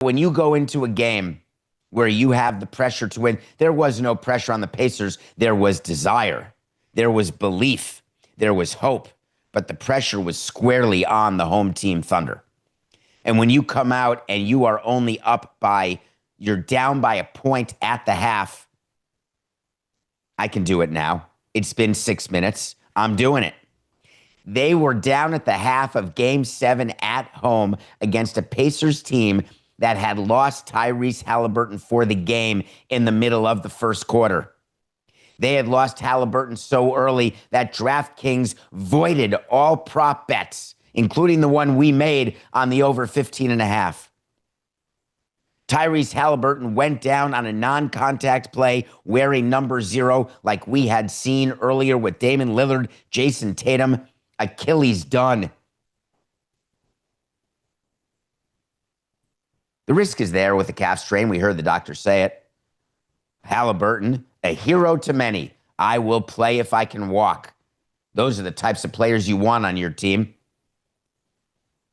When you go into a game where you have the pressure to win, there was no pressure on the Pacers. There was desire. There was belief. There was hope. But the pressure was squarely on the home team Thunder. And when you come out and you are only you're down by a point at the half, I can do it now. It's been 6 minutes. I'm doing it. They were down at the half of Game 7 at home against a Pacers team that had lost Tyrese Haliburton for the game in the middle of the first quarter. They had lost Haliburton so early that DraftKings voided all prop bets, including the one we made on the over 15.5. Tyrese Haliburton went down on a non-contact play wearing number 0 like we had seen earlier with Damian Lillard, Jason Tatum. Achilles done. The risk is there with the calf strain. We heard the doctor say it. Haliburton, a hero to many. I will play if I can walk. Those are the types of players you want on your team.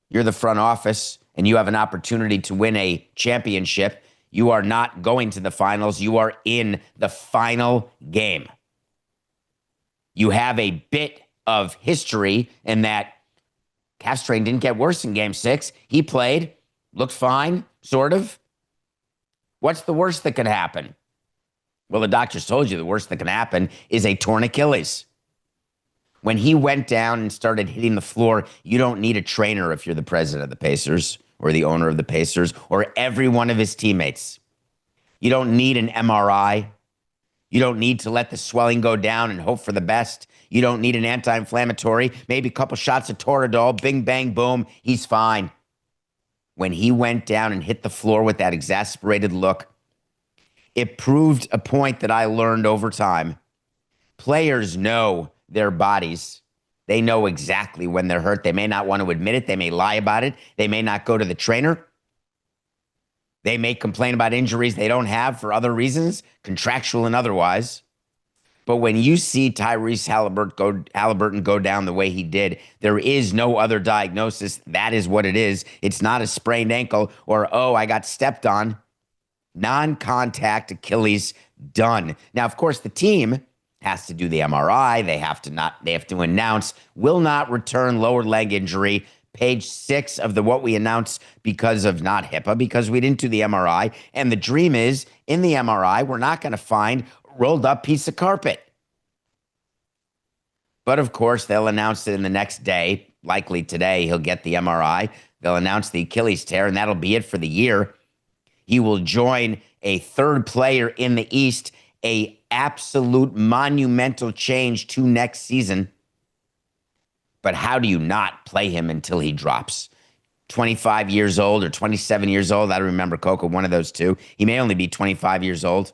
You're the front office, and you have an opportunity to win a championship. You are not going to the finals. You are in the final game. You have a bit of history in that calf strain didn't get worse in Game 6. He played, looked fine, sort of. What's the worst that can happen? Well, the doctors told you the worst that can happen is a torn Achilles. When he went down and started hitting the floor, you don't need a trainer if you're the president of the Pacers or the owner of the Pacers or every one of his teammates. You don't need an MRI. You don't need to let the swelling go down and hope for the best. You don't need an anti-inflammatory, maybe a couple shots of Toradol, bing, bang, boom, he's fine. When he went down and hit the floor with that exasperated look, it proved a point that I learned over time. Players know their bodies. They know exactly when they're hurt. They may not want to admit it. They may lie about it. They may not go to the trainer. They may complain about injuries they don't have for other reasons, contractual and otherwise. But when you see Tyrese Haliburton go down the way he did, there is no other diagnosis. That is what it is. It's not a sprained ankle or, oh, I got stepped on. Non-contact Achilles, done. Now, of course, the team has to do the MRI. They have to announce will not return lower leg injury. Page 6 of what we announced because of not HIPAA, because we didn't do the MRI. And the dream is in the MRI, we're not going to find a rolled up piece of carpet. But of course, they'll announce it in the next day. Likely today, he'll get the MRI. They'll announce the Achilles tear, and that'll be it for the year. He will join a third player in the East, a absolute monumental change to next season. But how do you not play him until he drops? 25 years old or 27 years old. I don't remember, Coco, one of those two. He may only be 25 years old.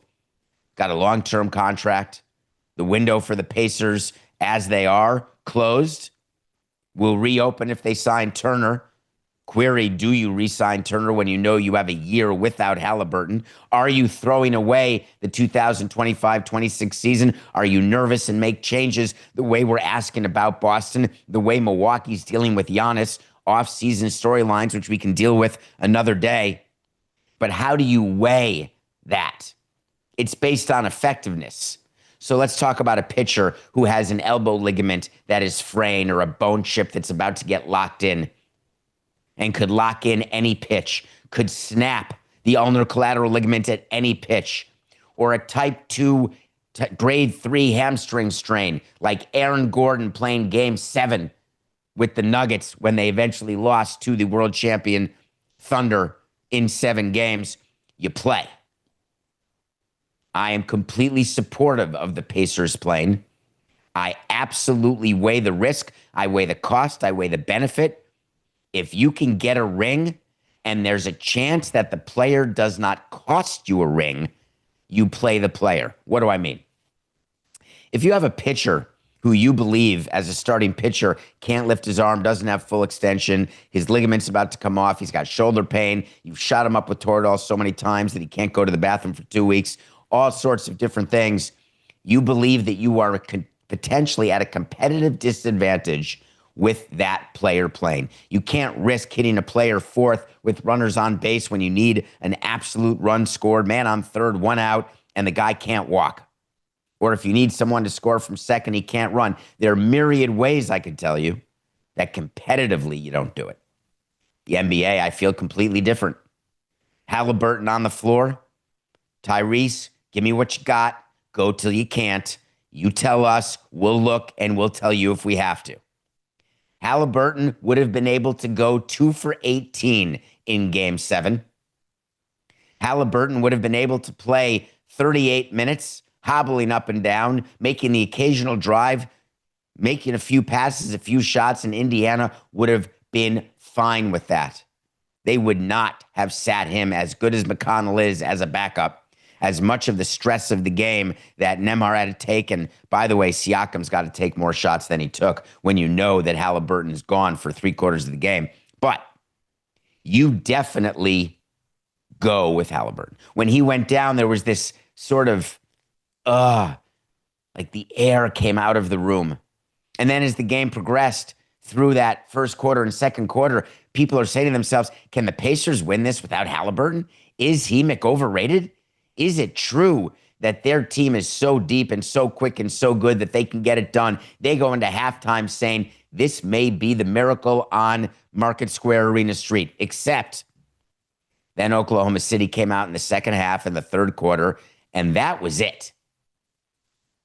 Got a long-term contract. The window for the Pacers, as they are, closed. Will reopen if they sign Turner. Query, do you re-sign Turner when you know you have a year without Haliburton? Are you throwing away the 2025-26 season? Are you nervous and make changes the way we're asking about Boston, the way Milwaukee's dealing with Giannis, off-season storylines, which we can deal with another day? But how do you weigh that? It's based on effectiveness. So let's talk about a pitcher who has an elbow ligament that is fraying or a bone chip that's about to get locked in and could lock in any pitch, could snap the ulnar collateral ligament at any pitch, or a type 2 grade 3 hamstring strain like Aaron Gordon playing Game 7 with the Nuggets when they eventually lost to the world champion Thunder in 7 games. You play. I am completely supportive of the Pacers playing. I absolutely weigh the risk. I weigh the cost. I weigh the benefit. If you can get a ring and there's a chance that the player does not cost you a ring, you play the player. What do I mean? If you have a pitcher who you believe as a starting pitcher can't lift his arm, doesn't have full extension, his ligament's about to come off, he's got shoulder pain, you've shot him up with Toradol so many times that he can't go to the bathroom for 2 weeks, all sorts of different things, you believe that you are potentially at a competitive disadvantage with that player playing. You can't risk hitting a player fourth with runners on base when you need an absolute run scored, man on third, one out, and the guy can't walk. Or if you need someone to score from second, he can't run. There are myriad ways, I could tell you, that competitively you don't do it. The NBA, I feel completely different. Haliburton on the floor. Tyrese, give me what you got. Go till you can't. You tell us, we'll look, and we'll tell you if we have to. Haliburton would have been able to go 2 for 18 in Game 7. Haliburton would have been able to play 38 minutes, hobbling up and down, making the occasional drive, making a few passes, a few shots, and Indiana would have been fine with that. They would not have sat him, as good as McConnell is, as a backup. As much of the stress of the game that Nembhard had to take, and by the way, Siakam's got to take more shots than he took when you know that Haliburton's gone for 3/4 of the game. But you definitely go with Haliburton. When he went down, there was this sort of, like the air came out of the room. And then as the game progressed through that first quarter and second quarter, people are saying to themselves, can the Pacers win this without Haliburton? Is he overrated? Is it true that their team is so deep and so quick and so good that they can get it done? They go into halftime saying, this may be the miracle on Market Square Arena Street, except then Oklahoma City came out in the second half and the third quarter, and that was it.